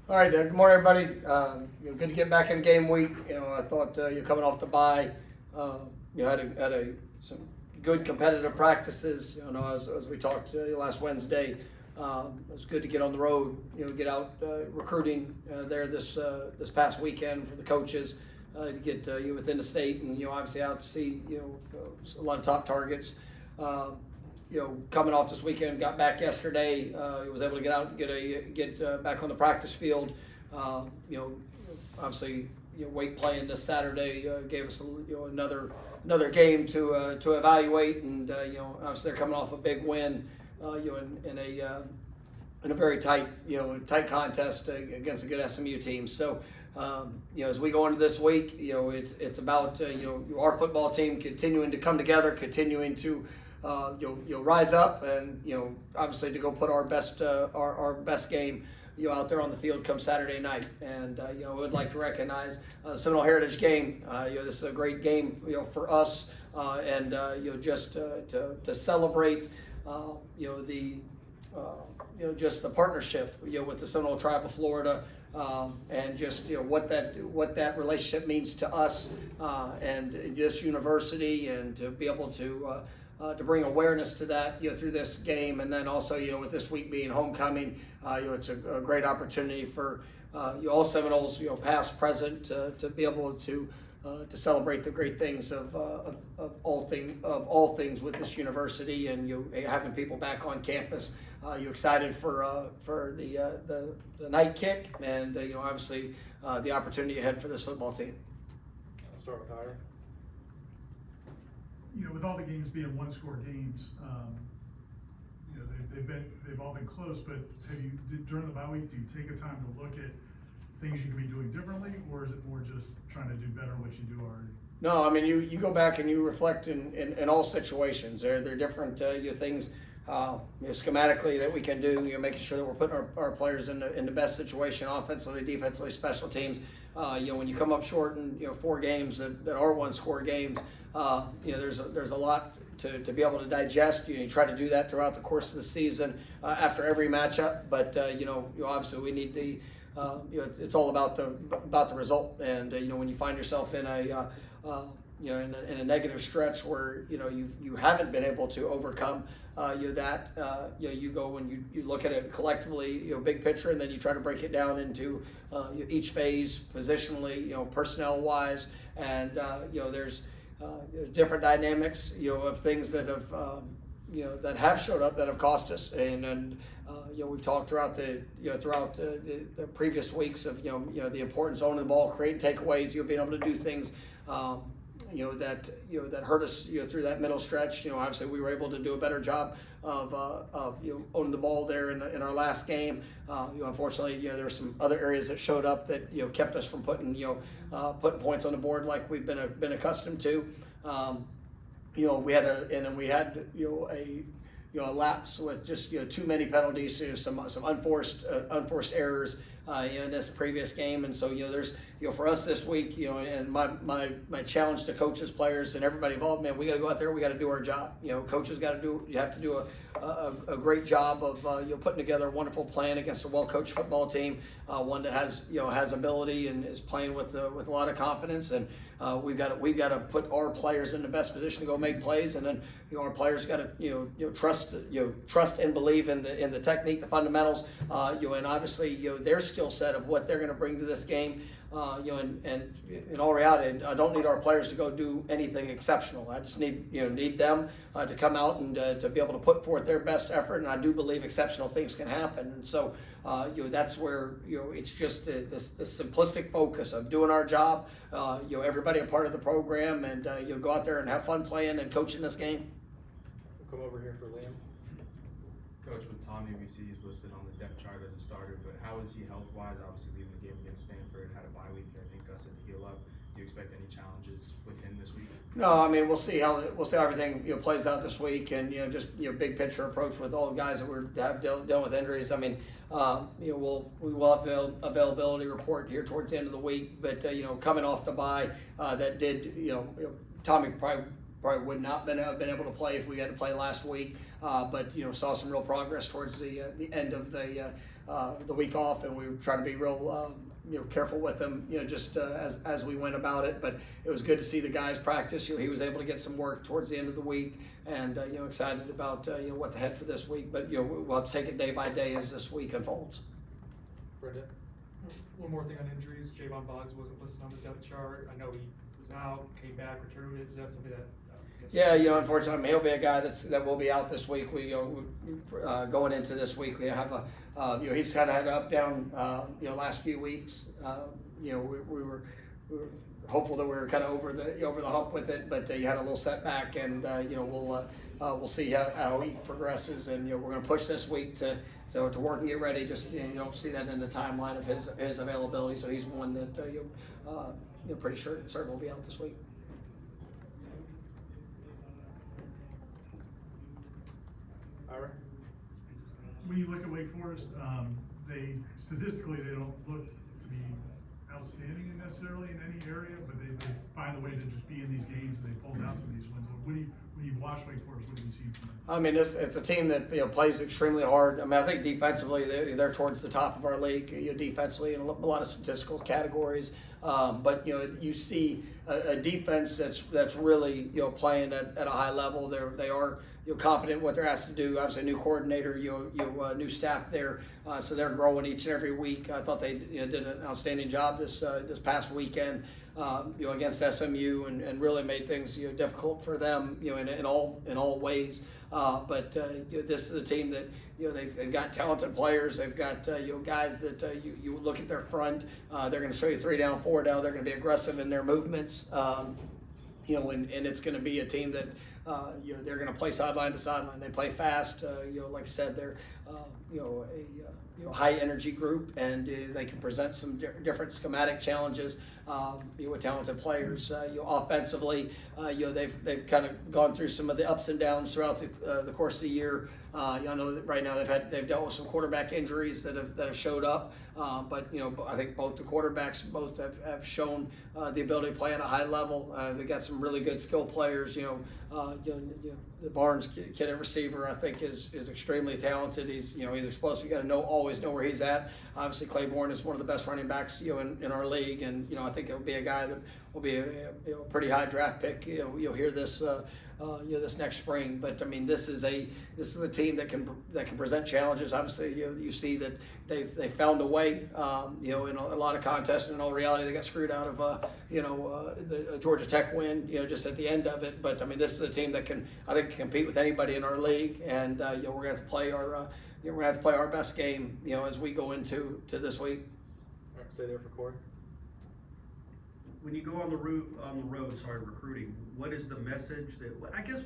All right, good morning, everybody. Good to get back in game week. I thought you're coming off the bye. You had some good competitive practices. As we talked last Wednesday, it was good to get on the road. Get out recruiting there this past weekend for the coaches to get you within the state, and obviously out to see a lot of top targets. Coming off this weekend, got back yesterday. He was able to get out and get back on the practice field. Obviously, Wake playing this Saturday gave us another game to evaluate, and obviously they're coming off a big win. In a very tight contest against a good SMU team. So. As we go into this week, it's about our football team continuing to come together, continuing to rise up, and obviously to go put our best game out there on the field come Saturday night. And I would like to recognize the Seminole Heritage Game. This is a great game for us, and just to celebrate just the partnership with the Seminole Tribe of Florida. And just what that relationship means to us and this university, and to be able to bring awareness to that through this game, and then also with this week being homecoming, it's a great opportunity for all Seminoles, past, present, to be able to celebrate the great things of all things with this university, and having people back on campus. You excited for the night kick, and obviously the opportunity ahead for this football team. I'll start with Ira. With all the games being one-score games, they've all been close. But during the bye week, do you take a time to look at things you could be doing differently, or is it more just trying to do better what you do already? No, I mean you go back and you reflect in all situations. There are different things schematically that we can do. Making sure that we're putting our players in the best situation, offensively, defensively, special teams. When you come up short in 4 games that are one-score games, there's a lot to be able to digest. You try to do that throughout the course of the season after every matchup. But obviously we need the it's all about the result. And when you find yourself in in a negative stretch where you haven't been able to overcome you go and you look at it collectively, big picture, and then you try to break it down into each phase positionally, personnel wise, and there's different dynamics of things that have showed up that have cost us, and we've talked throughout the previous weeks of the importance of owning the ball, creating takeaways, being able to do things that hurt us through that middle stretch. Obviously we were able to do a better job of owning the ball there in our last game. Unfortunately there were some other areas that showed up that kept us from putting points on the board like we've been accustomed to. We had a lapse with just too many penalties, some unforced errors in this previous game, and so there's for us this week, and my challenge to coaches, players, and everybody involved, man, we got to go out there, we got to do our job. Coaches you have to do a great job of putting together a wonderful plan against a well-coached football team, one that has ability and is playing with a lot of confidence, and we've got to put our players in the best position to go make plays, and then our players got to trust and believe in the technique, the fundamentals, and obviously their skill set of what they're going to bring to this game. And in all reality, I don't need our players to go do anything exceptional. I just need them to come out and to be able to put forth their best effort. And I do believe exceptional things can happen. And so that's where it's just this simplistic focus of doing our job. Everybody a part of the program, and go out there and have fun playing and coaching this game. We'll come over here for Liam. Coach, with Tommy, we see he's listed on the depth chart as a starter, but how is he health-wise? Obviously, leaving the game against Stanford, had a bye week. I think Gus had to heal up. Do you expect any challenges with him this week? No, I mean we'll see how everything plays out this week, and just big picture approach with all the guys that have dealt with injuries. I mean, we will have availability report here towards the end of the week, but coming off the bye, that did Tommy probably would not have been able to play if we had to play last week, but saw some real progress towards the end of the week off, and we were trying to be real careful with them, just as we went about it. But it was good to see the guys practice. He was able to get some work towards the end of the week, and excited about what's ahead for this week. But we'll have to take it day by day as this week unfolds. Brenda? One more thing on injuries. Javon Boggs wasn't listed on the depth chart. I know he was out, came back, returned. Is that something that? Yeah, unfortunately, he'll be a guy that will be out this week. We, going into this week, we have he's kind of had an up down, last few weeks. We were hopeful that we were kind of over the hump with it, but he had a little setback, and we'll see how he progresses, and we're going to push this week to work and get ready. Just you don't see that in the timeline of his availability, so he's one that pretty certain will be out this week. Ira? When you look at Wake Forest, they statistically they don't look to be outstanding necessarily in any area, but they find a way to just be in these games and they pull out some of these wins. When you watch Wake Forest, what do you see from them? I mean, it's a team that plays extremely hard. I mean, I think defensively they're towards the top of our league. Defensively in a lot of statistical categories, but you see a defense that's really playing at a high level. They are confident in what they're asked to do. Obviously, a new coordinator, new staff there, so they're growing each and every week. I thought they did an outstanding job this past weekend, against SMU, and really made things difficult for them, in all ways. But this is a team that they've got talented players. They've got guys that you look at their front. They're going to show you 3 down, 4 down. They're going to be aggressive in their movements. And it's going to be a team that they're going to play sideline to sideline. They play fast. Like I said, they're a high energy group, and they can present some different schematic challenges with talented players. Offensively, they've kind of gone through some of the ups and downs throughout the course of the year. I know that right now they've dealt with some quarterback injuries that have showed up, but I think both the quarterbacks have shown the ability to play at a high level. They've got some really good skill players. The Barnes kid at receiver, I think, is extremely talented. He's explosive. You got to always know where he's at. Obviously, Claiborne is one of the best running backs in our league, and I think it'll be a guy that will be a pretty high draft pick. You'll hear this this next spring. But I mean, this is a team that can present challenges. Obviously, you see that they found a way. In a lot of contests, in all reality, they got screwed out of the Georgia Tech win. Just at the end of it. But I mean, this is a team that can compete with anybody in our league, and we're gonna have to play our best game. As we go into this week. All right, stay there for Corey. When you go on the road, recruiting, what is the message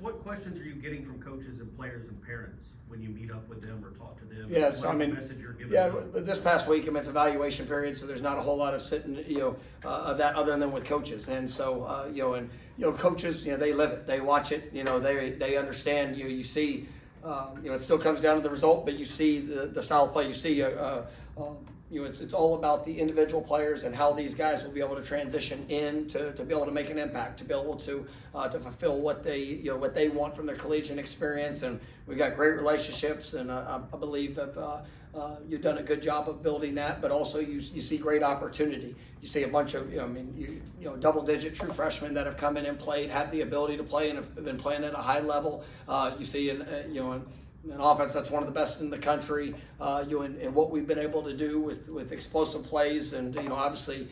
what questions are you getting from coaches and players and parents when you meet up with them or talk to them? Yes, the message you're giving them? But this past week, it's evaluation period, so there's not a whole lot of sitting, of that other than with coaches. And so, coaches, they live it, they watch it, they understand, you see, it still comes down to the result, but you see the style of play, you see, it's all about the individual players and how these guys will be able to transition in to be able to make an impact, to be able to fulfill what they want from their collegiate experience. And we've got great relationships, and I believe that you've done a good job of building that. But also you see great opportunity. You see a bunch of double-digit true freshmen that have come in and played, have the ability to play, and have been playing at a high level. You see an offense that's one of the best in the country, and what we've been able to do with explosive plays, and obviously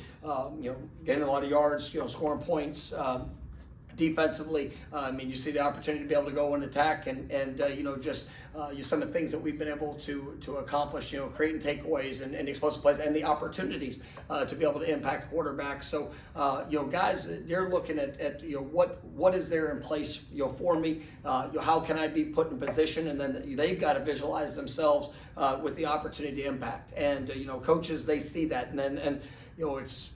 getting a lot of yards, scoring points. Defensively, you see the opportunity to be able to go and attack, and some of the things that we've been able to accomplish, creating takeaways and explosive plays, and the opportunities to be able to impact quarterbacks. So, guys, they're looking at what is there in place, for me, how can I be put in position, and then they've got to visualize themselves with the opportunity to impact. And coaches, they see that, and it's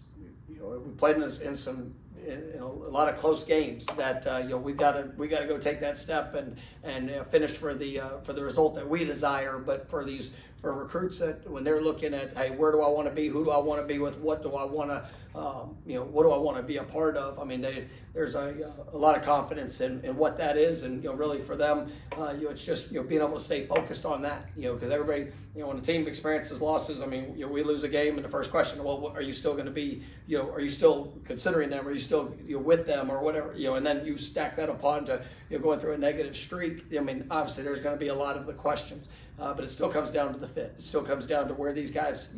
we played in some. A lot of close games that we got to go take that step and finish for the result that we desire. But for these for recruits that when they're looking at, hey, where do I want to be? Who do I want to be with? What do I want to, what do I want to be a part of? I mean, there's a lot of confidence in what that is, and really for them, it's just being able to stay focused on that. Because everybody, when a team experiences losses, I mean, we lose a game, and the first question, well, are you still going to be, are you still considering them? Are you still with them or whatever? And then you stack that upon to going through a negative streak. I mean, obviously there's going to be a lot of the questions, but it still comes down to the fit. It still comes down to where these guys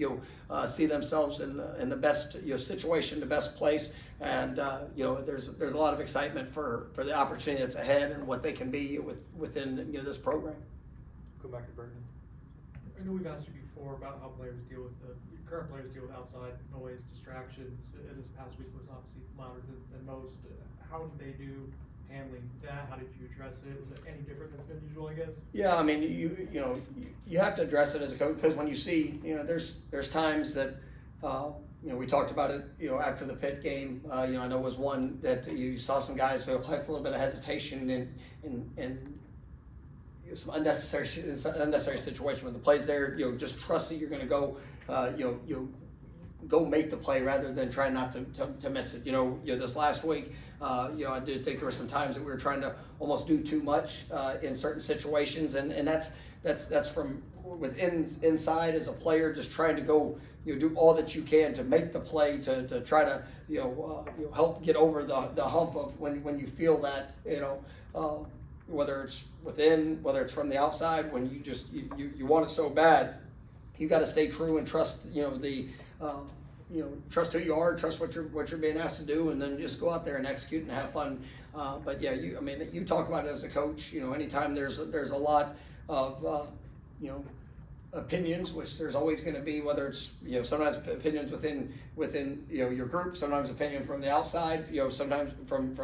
see themselves in the best situation, the best place, and there's a lot of excitement for the opportunity that's ahead and what they can be within this program. Go back to Brendan. I know we've asked you before about how current players deal with outside noise, distractions. This past week was obviously louder than most. How did they do handling that? How did you address it? Was it any different than usual, I guess? Yeah, I mean, you have to address it as a coach, because when you see, there's times that, we talked about it, after the Pitt game. I know was one that you saw some guys who had a little bit of hesitation and some unnecessary situation when the play's there. Just trust that you're going to go, go make the play rather than try not to miss it. This last week, I did think there were some times that we were trying to almost do too much in certain situations, and that's from inside as a player, just trying to go, do all that you can to make the play, to try to help get over the hump of when you feel that, whether it's within, whether it's from the outside, when you want it so bad, you got to stay true and trust trust who you are, trust what you're being asked to do, and then just go out there and execute and have fun. But yeah, you talk about it as a coach. Anytime there's a lot of opinions, which there's always going to be, whether it's sometimes opinions within your group, sometimes opinion from the outside, sometimes from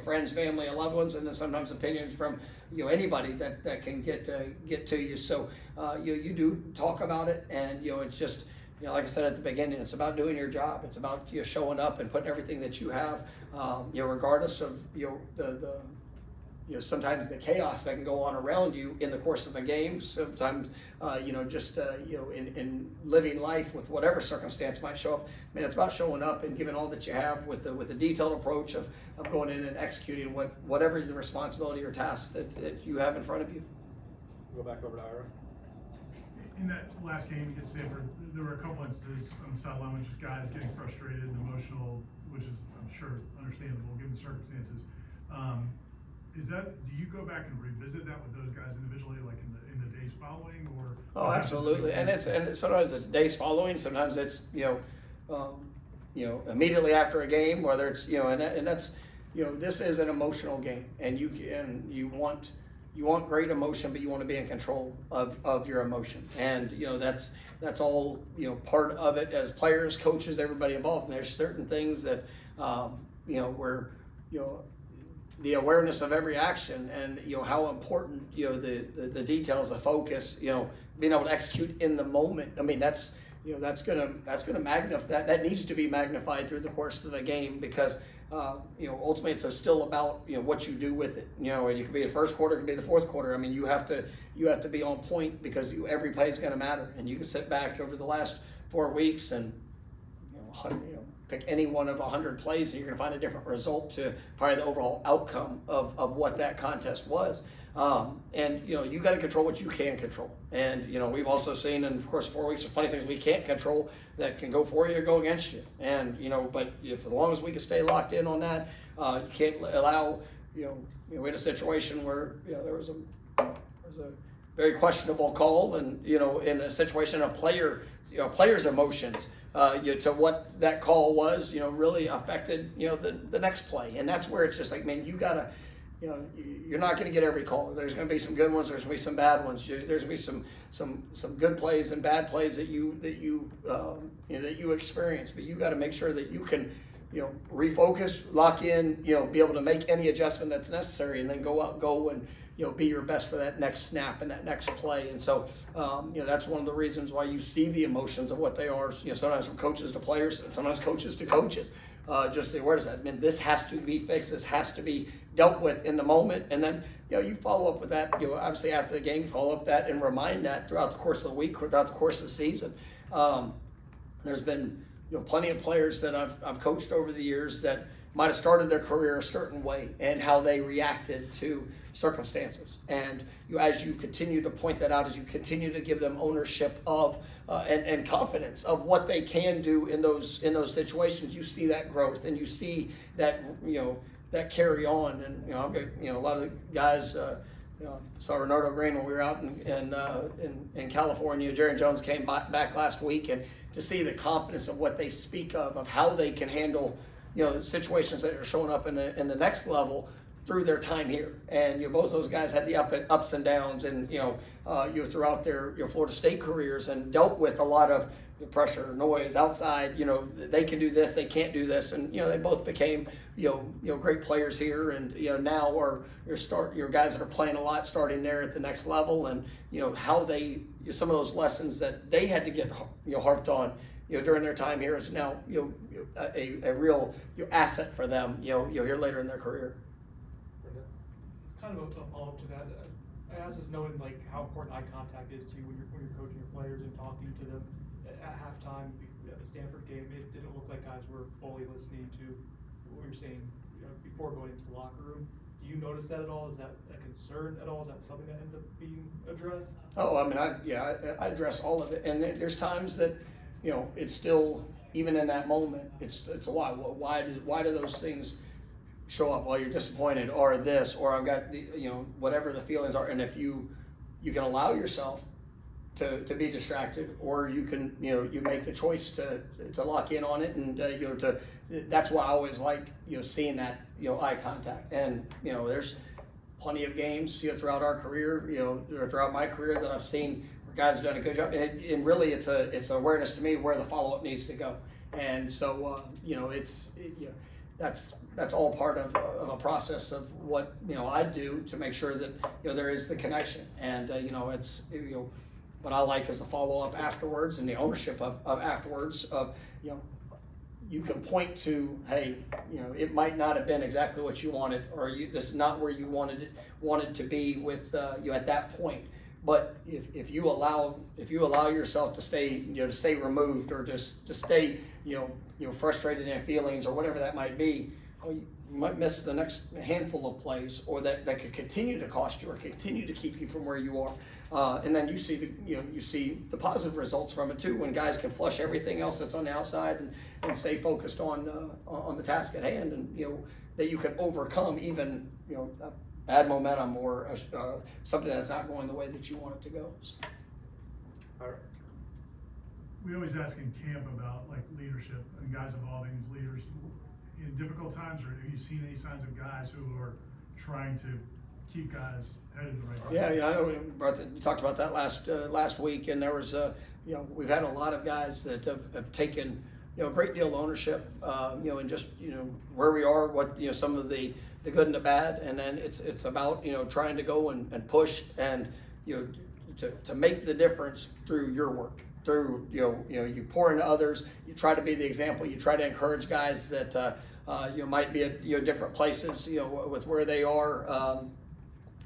friends, family, and loved ones, and then sometimes opinions from anybody that can get to you. So you do talk about it, and it's just. Like I said at the beginning, it's about doing your job. It's about showing up and putting everything that you have, regardless of sometimes the chaos that can go on around you in the course of a game. Sometimes in living life with whatever circumstance might show up. I mean, it's about showing up and giving all that you have with a detailed approach of going in and executing whatever the responsibility or task that you have in front of you. Go back over to Ira. In that last game against Stanford, there were a couple instances on the sideline with just guys getting frustrated and emotional, which is, I'm sure, understandable given the circumstances. Do you go back and revisit that with those guys individually, like in the days following, or? Oh, absolutely, and sometimes it's days following, sometimes it's immediately after a game, whether it's and that's this is an emotional game, and you want great emotion, but you want to be in control of your emotion. And, that's all, part of it as players, coaches, everybody involved. And there's certain things that, where, the awareness of every action and, how important, the details, the focus, being able to execute in the moment. I mean, that's gonna magnify, that needs to be magnified through the course of the game, because ultimately it's still about what you do with it. You could be the first quarter, it could be the fourth quarter. I mean, you have to be on point, because every play is going to matter. And you can sit back over the last 4 weeks and pick any one of 100 plays, and you're going to find a different result to probably the overall outcome of what that contest was. And you got to control what you can control. And we've also seen, and of course 4 weeks, there's plenty of things we can't control that can go for you or go against you. And but as long as we can stay locked in on that, you can't allow. We had a situation where there was a very questionable call, and in a situation, a player's emotions to what that call was, really affected the next play. And that's where it's just like, man, you gotta. You're not going to get every call. There's going to be some good ones. There's going to be some bad ones. There's going to be some good plays and bad plays that you experience. But you got to make sure that you can, refocus, lock in, be able to make any adjustment that's necessary, and then go and be your best for that next snap and that next play. And so, that's one of the reasons why you see the emotions of what they are. Sometimes from coaches to players, sometimes coaches to coaches. Just the awareness that, man, this has to be fixed. This has to be dealt with in the moment, and then you follow up with that. Obviously after the game, you follow up that and remind that throughout the course of the week, throughout the course of the season. There's been plenty of players that I've coached over the years that might have started their career a certain way and how they reacted to circumstances. And as you continue to point that out, as you continue to give them ownership of and confidence of what they can do in those situations, you see that growth and you see that that carry on. And I've got a lot of the guys. Saw Renardo Green when we were out in California. Jerry Jones came back last week, and to see the confidence of what they speak of how they can handle situations that are showing up in the next level through their time here. And both those guys had the ups and downs, and throughout their Florida State careers, and dealt with a lot of pressure, noise outside. They can do this, they can't do this, and they both became great players here, and now are your guys that are playing a lot, starting there at the next level, and how they some of those lessons that they had to get harped on during their time here is now a real asset for them here later in their career. It's kind of a follow-up to that. I ask this knowing like how important eye contact is to you when you're coaching your players and talking to them. At halftime at the Stanford game, it didn't look like guys were fully listening to what you're saying before going into the locker room. Do you notice that at all? Is that a concern at all? Is that something that ends up being addressed? Oh, I mean, I address all of it, and there's times that it's still, even in that moment, it's a why. Why do those things show up? Well, you're disappointed, or this, or I've got whatever the feelings are, and if you can allow yourself to be distracted, or you can you make the choice to lock in on it, and that's why I always like seeing that eye contact. And there's plenty of games throughout our career, or throughout my career, that I've seen where guys have done a good job, and really it's awareness to me where the follow-up needs to go. And so that's all part of a process of what I do to make sure that there is the connection, and it's what I like is the follow-up afterwards and the ownership of afterwards of you can point to, hey, it might not have been exactly what you wanted, or this is not where you wanted to be with at that point. But if you allow yourself to stay removed, or just to stay frustrated in feelings or whatever that might be, you might miss the next handful of plays, or that could continue to cost you or continue to keep you from where you are. And then you see the positive results from it too, when guys can flush everything else that's on the outside and stay focused on the task at hand, and that you can overcome even bad momentum or something that's not going the way that you want it to go. All right. We always ask in camp about like leadership and guys evolving as leaders in difficult times, or have you seen any signs of guys who are trying to keep guys headed in the right direction? Yeah, I know you talked about that last week, and there was we've had a lot of guys that have taken a great deal of ownership, and just where we are, what some of the good and the bad, and then it's about trying to go and push and to make the difference through your work, through you pour into others, you try to be the example, you try to encourage guys that might be at different places with where they are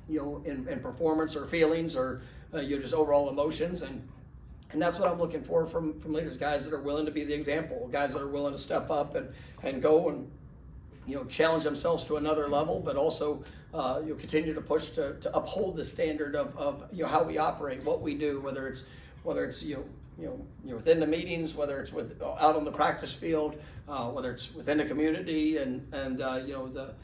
in performance or feelings or just overall emotions, and that's what I'm looking for from leaders, guys that are willing to be the example, guys that are willing to step up and go and challenge themselves to another level, but also continue to push to uphold the standard of how we operate, what we do, whether it's within the meetings, whether it's out on the practice field, whether it's within the community, and the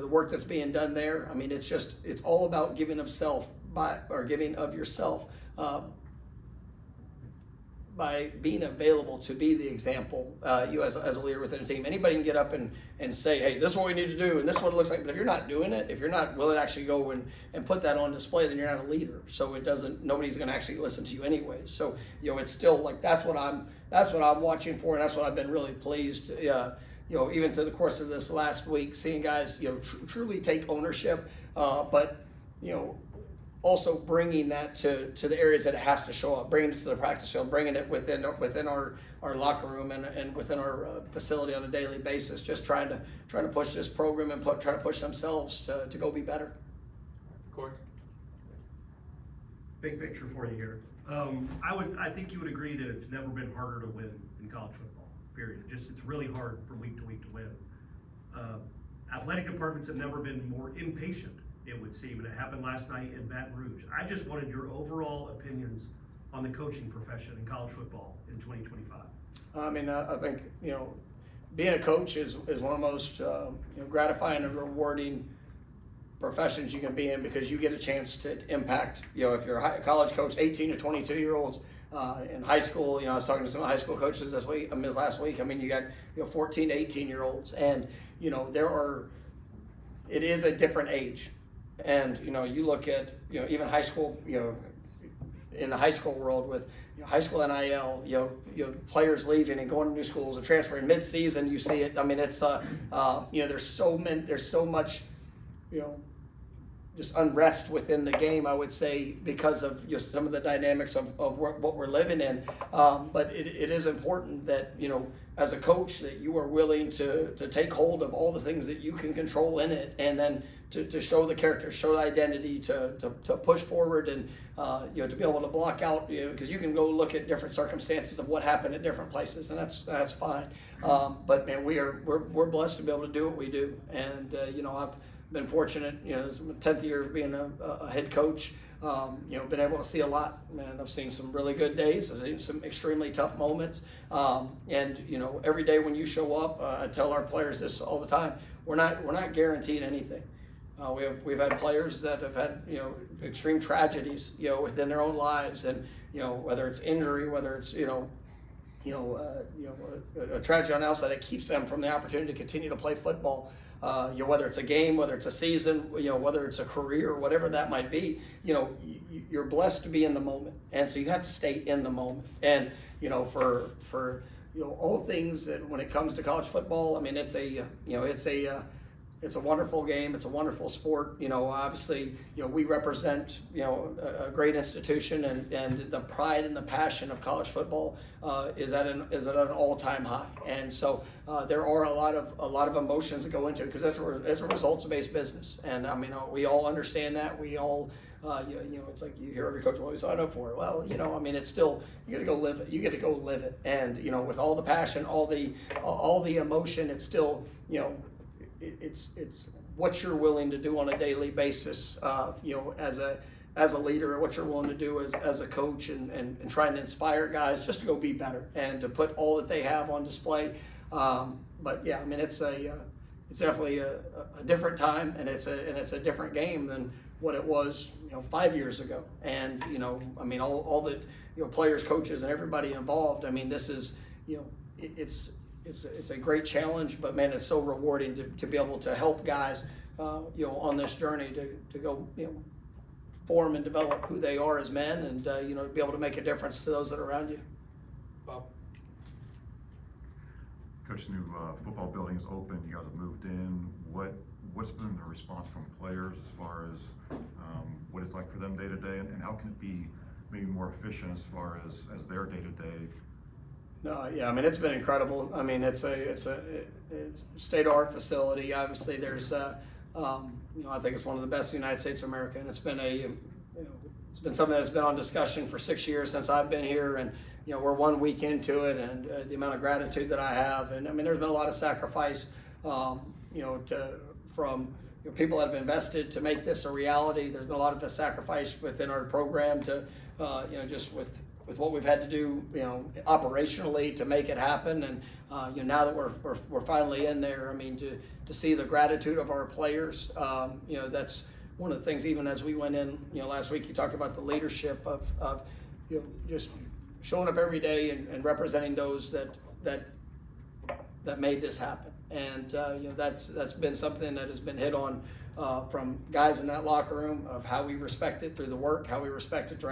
work that's being done there. I mean, it's all about giving of self giving of yourself by being available to be the example, as a leader within a team. Anybody can get up and say, hey, this is what we need to do, and this is what it looks like. But if you're not doing it, if you're not willing to actually go and put that on display, then you're not a leader. So nobody's going to actually listen to you anyways. So it's still like that's what I'm watching for, and that's what I've been really pleased. Even to the course of this last week, seeing guys truly take ownership, but also bringing that to the areas that it has to show up, bringing it to the practice field, bringing it within our locker room and within our facility on a daily basis, just trying to push this program and try to push themselves to go be better. Corey? Big picture for you here. I think you would agree that it's never been harder to win in college football, period. It's really hard from week to week to win. Athletic departments have never been more impatient, it would seem, and it happened last night in Baton Rouge. I just wanted your overall opinions on the coaching profession in college football in 2025. I mean, I think, being a coach is one of the most gratifying and rewarding professions you can be in, because you get a chance to impact, if you're a college coach, 18 to 22 year olds, in high school, I was talking to some high school coaches this last week. I mean, you got, 14 to 18 year olds, and, it is a different age. And, you look at, even high school, in the high school world with high school NIL, players leaving and going to new schools and transferring mid-season, you see it. I mean, it's, there's so much, just unrest within the game, I would say, because of just some of the dynamics of what we're living in. But it is important that, as a coach, that you are willing to take hold of all the things that you can control in it, and then to show the character, show the identity, to push forward, and to be able to block out, because you can go look at different circumstances of what happened at different places, and that's fine. But man, we're blessed to be able to do what we do, and I've been fortunate. This is my 10th year of being a head coach. Been able to see a lot, man. I've seen some really good days. I've seen some extremely tough moments. And every day when you show up, I tell our players this all the time. We're not guaranteed anything. We've had players that have had extreme tragedies within their own lives, and whether it's injury, whether it's a tragedy on the outside that keeps them from the opportunity to continue to play football. Whether it's a game, whether it's a season, whether it's a career, whatever that might be, you're blessed to be in the moment, and so you have to stay in the moment. And for all things that when it comes to college football, I mean, it's a wonderful game. It's a wonderful sport. Obviously, we represent, a great institution, and the pride and the passion of college football is at an all-time high. And so there are a lot of emotions that go into it, because it's a results-based business. And I mean, we all understand that. We all, it's like you hear every coach, well, you sign up for it. Well, I mean, it's still, you got to go live it. You get to go live it. And with all the passion, all the emotion, it's still, it's what you're willing to do on a daily basis, as a leader, what you're willing to do as a coach, and trying to inspire guys just to go be better and to put all that they have on display. But yeah, I mean, it's definitely a different time, and it's a different game than what it was 5 years ago. And I mean, all the players, coaches, and everybody involved. I mean, this is it's a great challenge, but man, it's so rewarding to be able to help guys, on this journey to go, form and develop who they are as men, and to be able to make a difference to those that are around you. Bob? Coach, new football building is open. You guys have moved in. What's been the response from players as far as what it's like for them day to day, and how can it be maybe more efficient as far as their day to day? No, yeah, I mean, it's been incredible. I mean, it's a state-of-the-art facility. Obviously, there's I think it's one of the best in the United States of America, and it's been it's been something that's been on discussion for 6 years since I've been here, and we're 1 week into it, and the amount of gratitude that I have, and I mean, there's been a lot of sacrifice, from people that have invested to make this a reality. There's been a lot of sacrifice within our program to just with what we've had to do, operationally to make it happen. And now that we're finally in there, I mean, to see the gratitude of our players, that's one of the things. Even as we went in, last week, you talked about the leadership of just showing up every day and representing those that made this happen. And that's been something that has been hit on from guys in that locker room, of how we respect it through the work, how we respect it through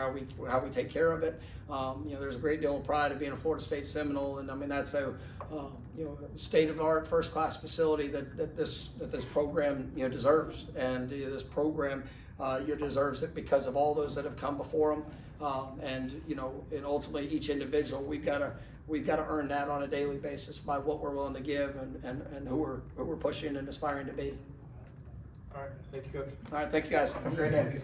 how we take care of it. There's a great deal of pride of being a Florida State Seminole, and I mean, that's a state of the art, first class facility that this program deserves, and this program deserves it because of all those that have come before them, and ultimately each individual we've got to earn that on a daily basis by what we're willing to give and who we're pushing and aspiring to be. All right, thank you, Coach. All right, thank you guys. Have a great day.